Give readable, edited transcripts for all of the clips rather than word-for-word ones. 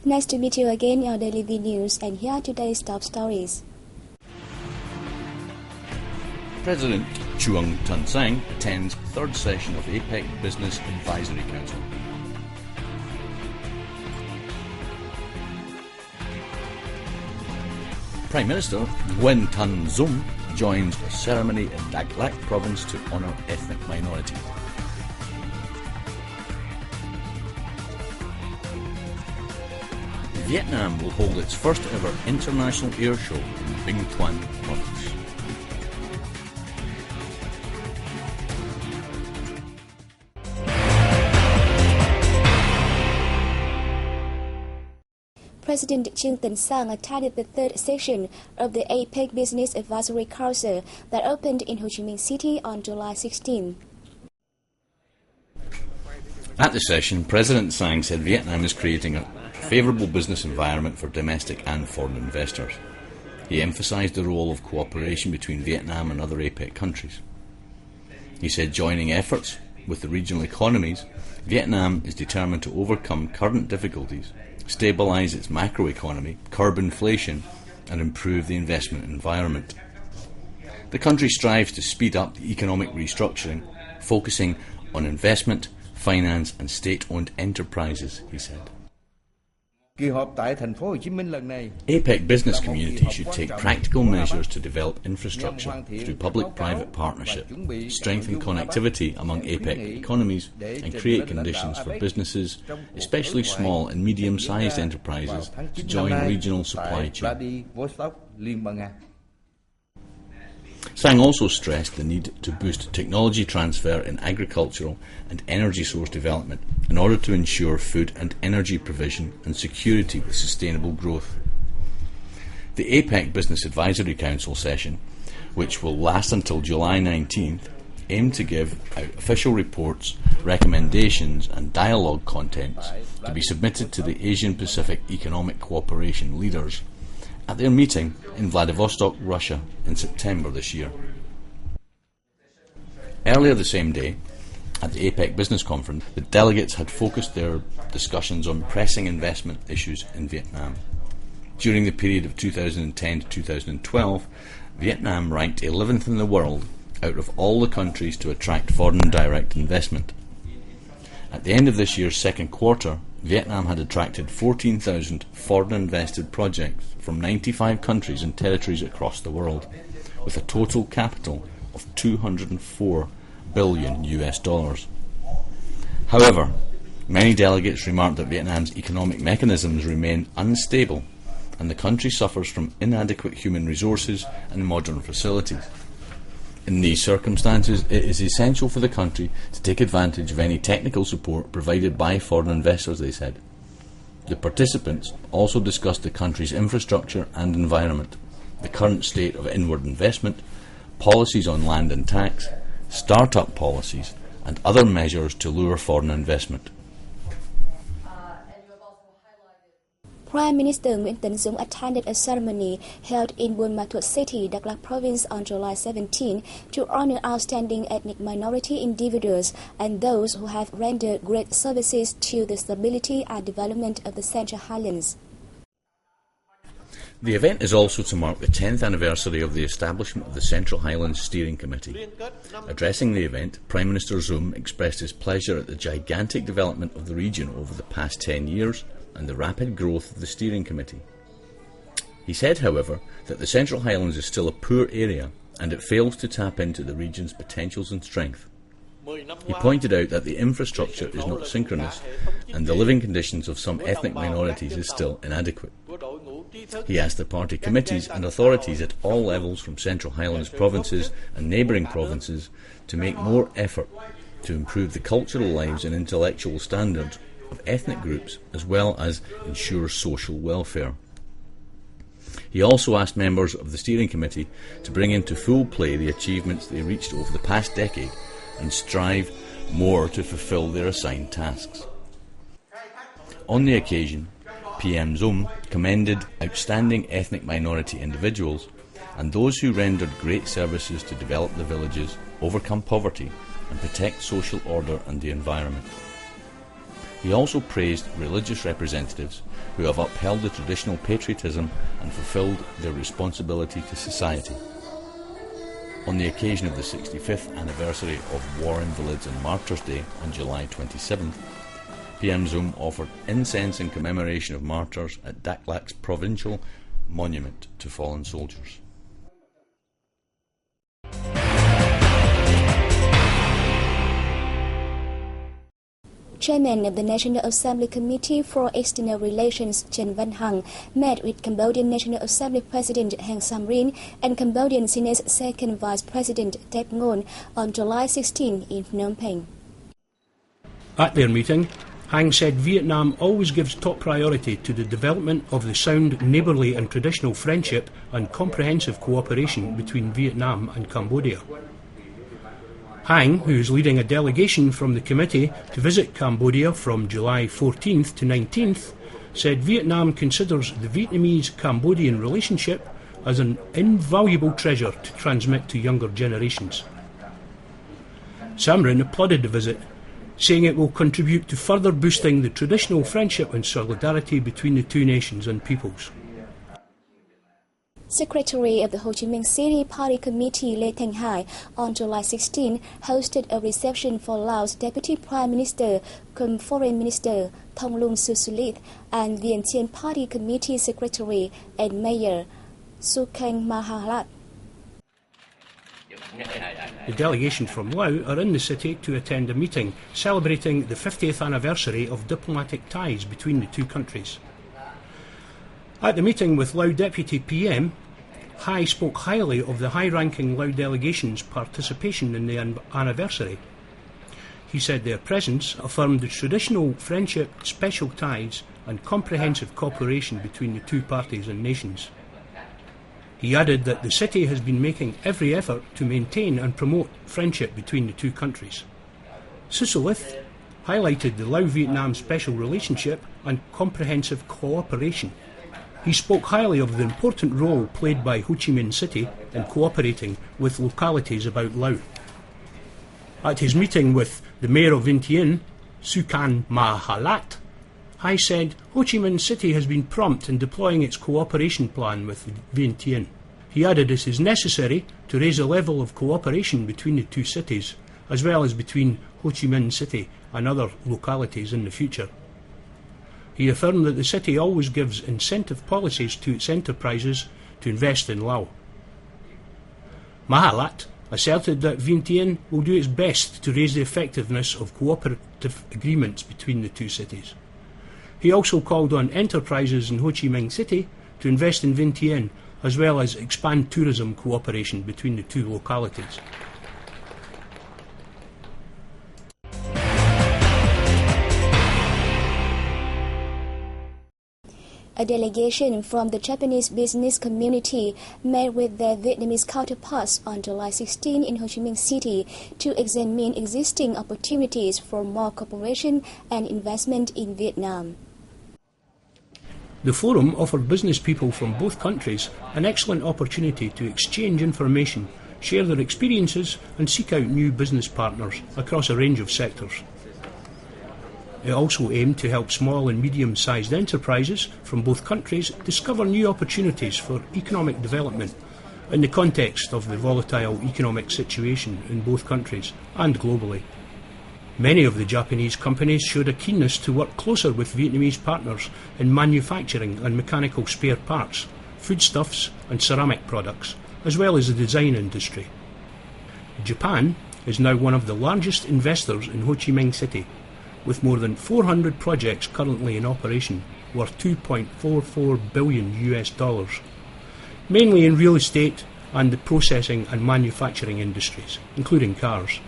Nice to meet you again in our Daily V News, and here are today's top stories. President Truong Tan Sang attends third session of APEC Business Advisory Council. Prime Minister Nguyen Tan Dung joins a ceremony in Dak Lak province to honour ethnic minorities. Vietnam will hold its first ever international air show in Binh Thuan province. President Truong Tan Sang attended the third session of the APEC Business Advisory Council that opened in Ho Chi Minh City on July 16. At the session, President Sang said Vietnam is creating a favourable business environment for domestic and foreign investors. He emphasised the role of cooperation between Vietnam and other APEC countries. He said joining efforts with the regional economies, Vietnam is determined to overcome current difficulties, stabilise its macroeconomy, curb inflation and improve the investment environment. The country strives to speed up the economic restructuring, focusing on investment, finance and state-owned enterprises, he said. APEC business community should take practical measures to develop infrastructure through public-private partnership, strengthen connectivity among APEC economies and create conditions for businesses, especially small and medium-sized enterprises, to join regional supply chain. Sang also stressed the need to boost technology transfer in agricultural and energy source development in order to ensure food and energy provision and security with sustainable growth. The APEC Business Advisory Council session, which will last until July 19th, aimed to give out official reports, recommendations and dialogue contents to be submitted to the Asian Pacific Economic Cooperation leaders at their meeting in Vladivostok, Russia in September this year. Earlier the same day, at the APEC Business Conference, the delegates had focused their discussions on pressing investment issues in Vietnam. During the period of 2010 to 2012, Vietnam ranked 11th in the world out of all the countries to attract foreign direct investment. At the end of this year's second quarter, Vietnam had attracted 14,000 foreign invested projects from 95 countries and territories across the world, with a total capital of $204 billion. However, many delegates remarked that Vietnam's economic mechanisms remain unstable and the country suffers from inadequate human resources and modern facilities. In these circumstances, it is essential for the country to take advantage of any technical support provided by foreign investors, they said. The participants also discussed the country's infrastructure and environment, the current state of inward investment, policies on land and tax, start-up policies, and other measures to lure foreign investment. Prime Minister Nguyen Tan Dung attended a ceremony held in Buôn Ma Thuột City, Dak Lak Province on July 17 to honor outstanding ethnic minority individuals and those who have rendered great services to the stability and development of the Central Highlands. The event is also to mark the 10th anniversary of the establishment of the Central Highlands Steering Committee. Addressing the event, Prime Minister Zoom expressed his pleasure at the gigantic development of the region over the past 10 years and the rapid growth of the Steering Committee. He said, however, that the Central Highlands is still a poor area and it fails to tap into the region's potentials and strength. He pointed out that the infrastructure is not synchronous and the living conditions of some ethnic minorities is still inadequate. He asked the party committees and authorities at all levels from Central Highlands provinces and neighbouring provinces to make more effort to improve the cultural lives and intellectual standards of ethnic groups as well as ensure social welfare. He also asked members of the steering committee to bring into full play the achievements they reached over the past decade and strive more to fulfil their assigned tasks. On the occasion, PM Zoom commended outstanding ethnic minority individuals and those who rendered great services to develop the villages, overcome poverty and protect social order and the environment. He also praised religious representatives who have upheld the traditional patriotism and fulfilled their responsibility to society. On the occasion of the 65th anniversary of War Invalids and Martyrs Day on July 27th, PM Zoom offered incense in commemoration of martyrs at Dak Lak's provincial monument to fallen soldiers. Chairman of the National Assembly Committee for External Relations Trần Văn Hằng met with Cambodian National Assembly President Heng Samrin and Cambodian Senate's second Vice President Dak Lak on July 16 in Phnom Penh. At their meeting, Hang said Vietnam always gives top priority to the development of the sound neighbourly and traditional friendship and comprehensive cooperation between Vietnam and Cambodia. Hang, who is leading a delegation from the committee to visit Cambodia from July 14th to 19th, said Vietnam considers the Vietnamese-Cambodian relationship as an invaluable treasure to transmit to younger generations. Samrin applauded the visit, saying it will contribute to further boosting the traditional friendship and solidarity between the two nations and peoples. Secretary of the Ho Chi Minh City Party Committee Lê Thanh Hải on July 16 hosted a reception for Laos Deputy Prime Minister cum Foreign Minister Thonglun Susulit and Vientiane Party Committee Secretary and Mayor Sukhang Mahalat. The delegation from Laos are in the city to attend a meeting celebrating the 50th anniversary of diplomatic ties between the two countries. At the meeting with Laos Deputy PM, Hai spoke highly of the high-ranking Laos delegation's participation in the anniversary. He said their presence affirmed the traditional friendship, special ties and comprehensive cooperation between the two parties and nations. He added that the city has been making every effort to maintain and promote friendship between the two countries. Susulith highlighted the Laos-Vietnam special relationship and comprehensive cooperation. He spoke highly of the important role played by Ho Chi Minh City in cooperating with localities about Laos. At his meeting with the Mayor of Vientiane, Sukhang Mahalat, Hai said Ho Chi Minh City has been prompt in deploying its cooperation plan with Vientiane. He added it is necessary to raise the level of cooperation between the two cities, as well as between Ho Chi Minh City and other localities in the future. He affirmed that the city always gives incentive policies to its enterprises to invest in Laos. Mahalat asserted that Vientiane will do its best to raise the effectiveness of cooperative agreements between the two cities. He also called on enterprises in Ho Chi Minh City to invest in Vientiane, as well as expand tourism cooperation between the two localities. A delegation from the Japanese business community met with their Vietnamese counterparts on July 16 in Ho Chi Minh City to examine existing opportunities for more cooperation and investment in Vietnam. The forum offered business people from both countries an excellent opportunity to exchange information, share their experiences and seek out new business partners across a range of sectors. It also aimed to help small and medium-sized enterprises from both countries discover new opportunities for economic development in the context of the volatile economic situation in both countries and globally. Many of the Japanese companies showed a keenness to work closer with Vietnamese partners in manufacturing and mechanical spare parts, foodstuffs and ceramic products, as well as the design industry. Japan is now one of the largest investors in Ho Chi Minh City, with more than 400 projects currently in operation, worth $2.44 billion, mainly in real estate and the processing and manufacturing industries, including cars.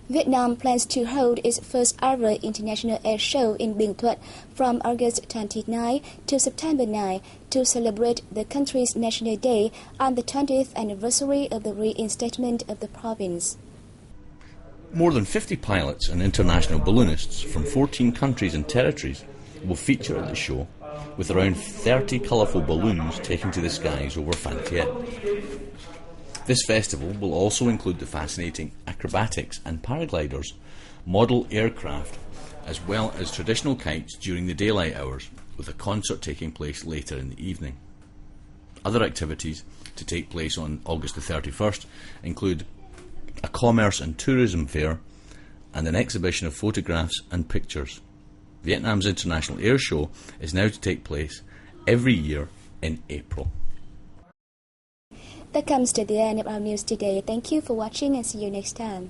Vietnam plans to hold its first ever International Air Show in Binh Thuan from August 29 to September 9 to celebrate the country's National Day and the 20th anniversary of the reinstatement of the province. More than 50 pilots and international balloonists from 14 countries and territories will feature at the show, with around 30 colourful balloons taken to the skies over Phan Thiet. This festival will also include the fascinating acrobatics and paragliders model aircraft, as well as traditional kites during the daylight hours, with a concert taking place later in the evening. Other activities to take place on August the 31st include a commerce and tourism fair and an exhibition of photographs and pictures. Vietnam's International Air Show is now to take place every year in April. That comes to the end of our news today. Thank you for watching and see you next time.